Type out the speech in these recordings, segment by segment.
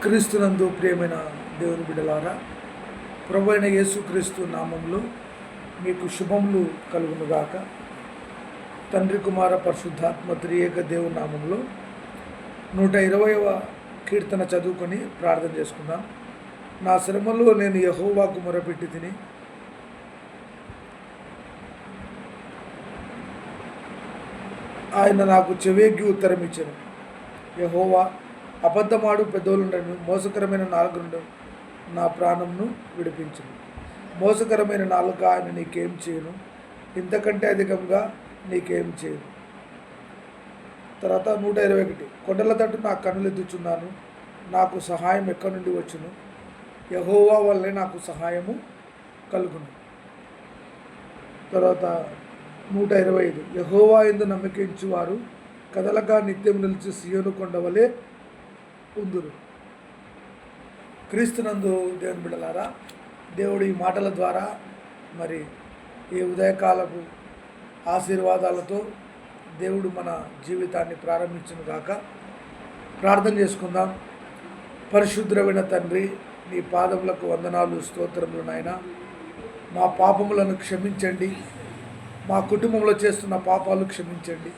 క్రీస్తునందు ప్రియమైన దేవుని బిడ్డలారా, ప్రభు అయిన యేసుక్రీస్తు నామంలో మీకు శుభములు కలుగునుగాక. తండ్రి కుమార పరిశుద్ధాత్మ త్రియేక దేవుని నామంలో 120వ కీర్తన చదువుకొని ప్రార్థన చేసుకుందాం. నా శ్రమలో నేను యెహోవాకు మొరపెట్టి తిని, ఆయన నాకు చెవేగి ఉత్తరం ఇచ్చాను. యెహోవా, అబద్ధమాడు పెద్దోళ్ళను మోసకరమైన నాలుక నుండి నా ప్రాణంను విడిపించును. మోసకరమైన నాలుక ఆయన నీకేం చేయను, ఇంతకంటే అధికంగా నీకేం చేయను. తర్వాత 121, కొండల తట్టు నా కన్నులు ఎత్తుచున్నాను, నాకు సహాయం ఎక్కడి నుండి వచ్చును. యెహోవా వల్లే నాకు సహాయము కలుగును. తర్వాత 125, యెహోవా యందు నమ్మకించు వారు కదలగా నిత్యం నిలిచి సియోను కొండవలే ఉందురు. క్రీస్తునందు దేవుని బిడ్డలారా, దేవుడు ఈ మాటల ద్వారా మరి ఈ ఉదయకాలపు ఆశీర్వాదాలతో దేవుడు మన జీవితాన్ని ప్రారంభించును గాక. ప్రార్థన చేసుకుందాం. పరిశుద్ధమైన తండ్రి, నీ పాదములకు వందనాలు, స్తోత్రములు నాయన. మా పాపములను క్షమించండి, మా కుటుంబంలో చేస్తున్న పాపాలు క్షమించండి,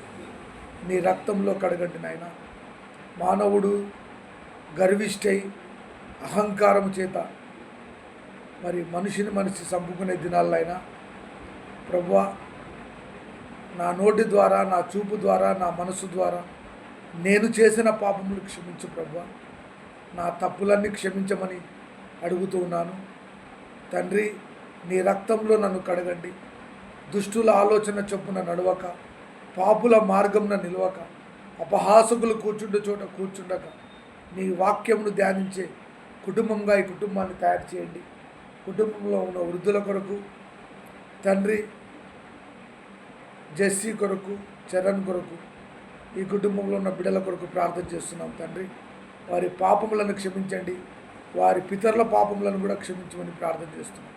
నీ రక్తంలో కడగండి నాయన. మానవుడు గర్విష్ఠై అహంకారం చేత మరి మనిషి చంపుకునే దినాలైనా ప్రభువా, నా నోటి ద్వారా, నా చూపు ద్వారా, నా మనసు ద్వారా నేను చేసిన పాపములు క్షమించు ప్రభువా. నా తప్పులన్నీ క్షమించమని అడుగుతూ ఉన్నాను తండ్రి. నీ రక్తంలో నన్ను కడగండి. దుష్టుల ఆలోచన చొప్పున నడవక, పాపుల మార్గంన నిలవక, అపహాసకులు కూర్చుండే చోట కూర్చుండక, నీ వాక్యమును ధ్యానించే కుటుంబంగా ఈ కుటుంబాన్ని తయారు చేయండి. కుటుంబంలో ఉన్న వృద్ధుల కొరకు తండ్రి, జెస్సీ కొరకు, చరణ్ కొరకు, ఈ కుటుంబంలో ఉన్న బిడ్డల కొరకు ప్రార్థన చేస్తున్నాం తండ్రి. వారి పాపములను క్షమించండి, వారి పితరుల పాపములను కూడా క్షమించమని ప్రార్థన చేస్తున్నాం.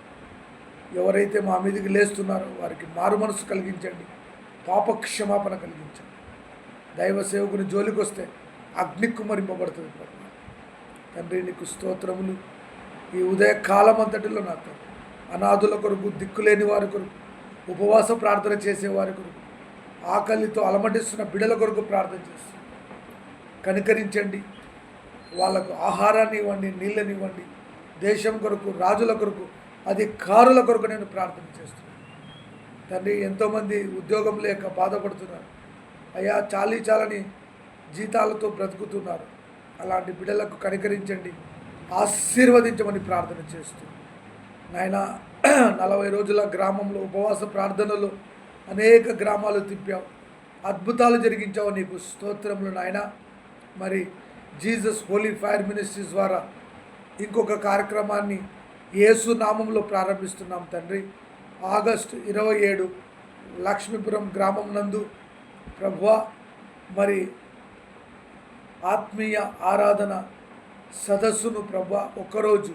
ఎవరైతే మా మీదకి లేస్తున్నారో వారికి మారు మనసు కలిగించండి, పాప క్షమాపణ కలిగించండి. దైవ సేవకుని జోలికి వస్తే అగ్నిక్కుమరింపబడుతుంది ప్రభు. తండ్రి, నీకు స్తోత్రములు. ఈ ఉదయ కాలం అంతటిలో నా తండ్రి, అనాథుల కొరకు, దిక్కులేని వారి కొరకు, ఉపవాస ప్రార్థన చేసేవారి కొరకు, ఆకలితో అలమటిస్తున్న బిడల కొరకు ప్రార్థన చేస్తున్నాను. కనికరించండి, వాళ్ళకు ఆహారాన్ని ఇవ్వండి, నీళ్ళని ఇవ్వండి. దేశం కొరకు, రాజుల కొరకు, అధికారుల కొరకు నేను ప్రార్థన చేస్తున్నాను తండ్రి. ఎంతోమంది ఉద్యోగం లేక బాధపడుతున్నారు అయ్యా, చాలని జీతాలతో బ్రతుకుతున్నారు. అలాంటి బిడ్డలకు కనికరించండి, ఆశీర్వదించమని ప్రార్థన చేస్తూ నాయన, 40 రోజుల గ్రామంలో ఉపవాస ప్రార్థనలు అనేక గ్రామాలు తిప్పావు, అద్భుతాలు జరిగించావు, నీకు స్తోత్రములు నాయన. మరి జీసస్ హోలీ ఫైర్ మినిస్ట్రీస్ ద్వారా ఇంకొక కార్యక్రమాన్ని యేసు నామంలో ప్రారంభిస్తున్నాం తండ్రి. ఆగస్టు 27 లక్ష్మీపురం గ్రామం నందు ప్రభువా మరి ఆత్మీయ ఆరాధన సదస్సును ప్రభువా ఒక్కరోజు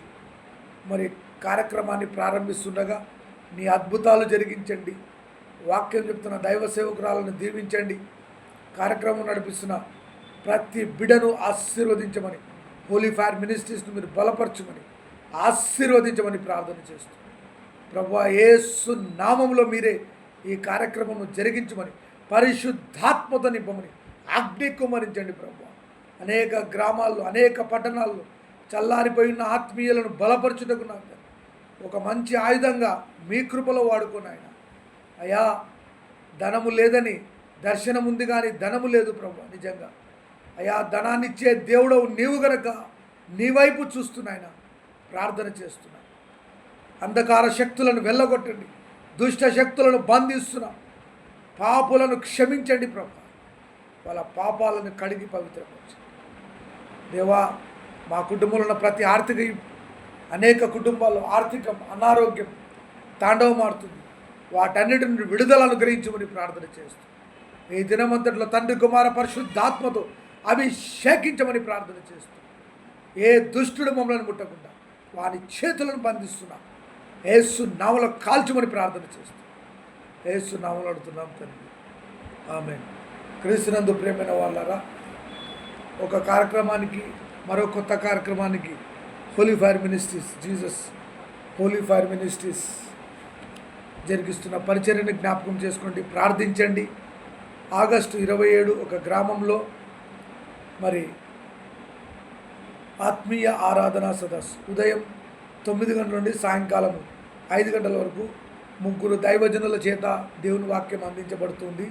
మరి కార్యక్రమాన్ని ప్రారంభిస్తుండగా నీ అద్భుతాలు జరిగించండి. వాక్యం చెప్తున్న దైవ సేవకురాలను దీవించండి. కార్యక్రమం నడిపిస్తున్న ప్రతి బిడను ఆశీర్వదించమని, హోలీ ఫైర్ మినిస్ట్రీస్ను మీరు బలపరచమని, ఆశీర్వదించమని ప్రార్థన చేస్తూ ప్రభువా, యేసు నామంలో మీరే ఈ కార్యక్రమం జరిగించమని, పరిశుద్ధాత్మతో నింపమని అగ్ని కుమ్మరించండి ప్రభువా. అనేక గ్రామాల్లో, అనేక పట్టణాల్లో చల్లారిపోయిన ఆత్మీయులను బలపరచుటకు నాకు ఒక మంచి ఆయుధంగా మీ కృపలో వాడుకుని ఆయన. అయ్యా, ధనము లేదని దర్శనం ఉంది కానీ ధనము లేదు ప్రభువా. నిజంగా అయ్యా, ధనాన్ని ఇచ్చే దేవుడవు నీవు గనక నీ వైపు చూస్తున్నాయన ప్రార్థన చేస్తున్నా. అంధకార శక్తులను వెళ్ళగొట్టండి, దుష్ట శక్తులను బంధిస్తున్నా, పాపులను క్షమించండి ప్రభు. వాళ్ళ పాపాలను కడిగి పవిత్రపరచండి దేవా. మా కుటుంబంలో ఉన్న ప్రతి ఆర్థిక, అనేక కుటుంబాల్లో ఆర్థిక అనారోగ్యం తాండవమాడుతుంది, వాటన్నిటి నుండి విడుదల అనుగ్రహించమని ప్రార్థన చేస్తూ ఈ దినమంతటిలో తండ్రి కుమార పరిశుద్ధాత్మతో అభిషేకించమని ప్రార్థన చేస్తూ ఏ దుష్టుడు మమ్మల్ని ముట్టకుండా వాని చేతులను బంధిస్తున్నా, యేసు నామములో కాల్చమని ప్రార్థన చేస్తూ యేసు నామములో అడుగుతున్నాం తండ్రి, ఆమేన్. క్రీస్తునందు ప్రియమైన వాళ్ళారా, ఒక కార్యక్రమానికి మరో కొత్త కార్యక్రమానికి Holy Fire Ministries Jesus Holy Fire Ministries జరిగిస్తున్న పరిచర్యను జ్ఞాపకం చేసుకోండి, ప్రార్థించండి. ఆగస్టు 27 ఒక గ్రామంలో మరి ఆత్మీయ ఆరాధనా సదస్సు ఉదయం 9 గంటల నుండి సాయంకాలం 5 గంటల వరకు 3 దైవజనుల చేత దేవుని వాక్యం అందించబడుతుంది.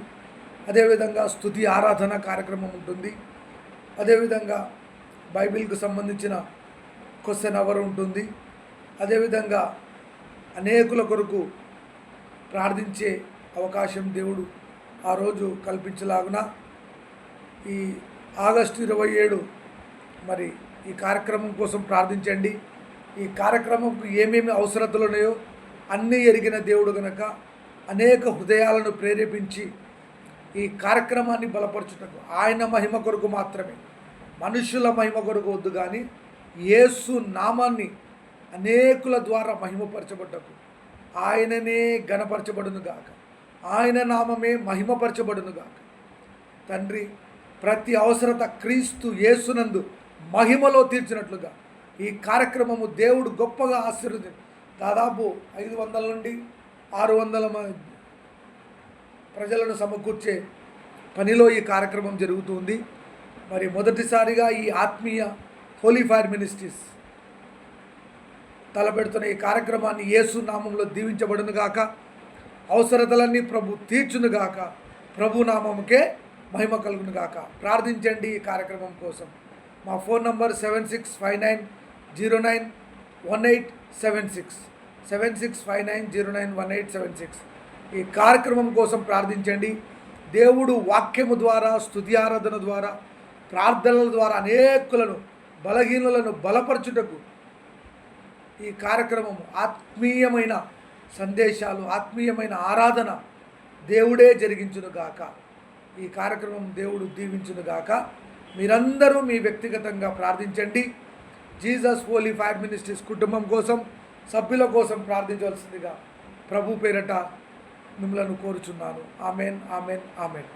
అదేవిధంగా స్తుతి ఆరాధన కార్యక్రమం ఉంటుంది. అదేవిధంగా బైబిల్కు సంబంధించిన క్వశ్చన్ అవర్ ఉంటుంది. అదేవిధంగా అనేకుల కొరకు ప్రార్థించే అవకాశం దేవుడు ఆ రోజు కల్పించలాగున ఈ ఆగస్టు 27 మరి ఈ కార్యక్రమం కోసం ప్రార్థించండి. ఈ కార్యక్రమంకు ఏమేమి అవసరతలు ఉన్నాయో అన్నీ ఎరిగిన దేవుడు గనక అనేక హృదయాలను ప్రేరేపించి ఈ కార్యక్రమాన్ని బలపరచుటకు ఆయన మహిమ కొరకు మాత్రమే, మనుషుల మహిమ కొరకు వద్దు, కానీ యేసు నామాన్ని అనేకుల ద్వారా మహిమపరచబడ్డకు, ఆయననే ఘనపరచబడును గాక, ఆయన నామమే మహిమపరచబడును గాక. తండ్రి, ప్రతి అవసరత క్రీస్తు యేసునందు మహిమలో తీర్చినట్లుగా ఈ కార్యక్రమము దేవుడు గొప్పగా ఆశీర్వదించి దాదాపు 500 నుండి 600 ప్రజలను సమకూర్చే పనిలో ఈ కార్యక్రమం జరుగుతుంది. మరి మొదటిసారిగా ఈ ఆత్మీయ హోలీ ఫైర్ మినిస్ట్రీస్ తలపెడుతున్న ఈ కార్యక్రమాన్ని యేసు నామంలో దీవించబడును గాక. అవసరతలన్నీ ప్రభు తీర్చును గాక. ప్రభు నామముకే మహిమ కలుగును గాక. ప్రార్థించండి ఈ కార్యక్రమం కోసం. మా ఫోన్ నంబర్ 7659091876 7659091876. ఈ కార్యక్రమం కోసం ప్రార్థించండి. దేవుడు వాక్యము ద్వారా, స్తుతి ఆరాధన ద్వారా, ప్రార్థనల ద్వారా అనేకులను బలహీనులను బలపరచుటకు ఈ కార్యక్రమము ఆత్మీయమైన సందేశాలు, ఆత్మీయమైన ఆరాధన దేవుడే జరిగించును గాక. ఈ కార్యక్రమం దేవుడు దీవించును గాక. మీరందరూ మీ వ్యక్తిగతంగా ప్రార్థించండి. జీసస్ హోలీ ఫైర్ మినిస్ట్రీస్ కుటుంబం కోసం, సభ్యుల కోసం ప్రార్థించవలసిందిగా ప్రభు పేరట మిమ్మలను కోరుచున్నాను. Amen, amen, amen.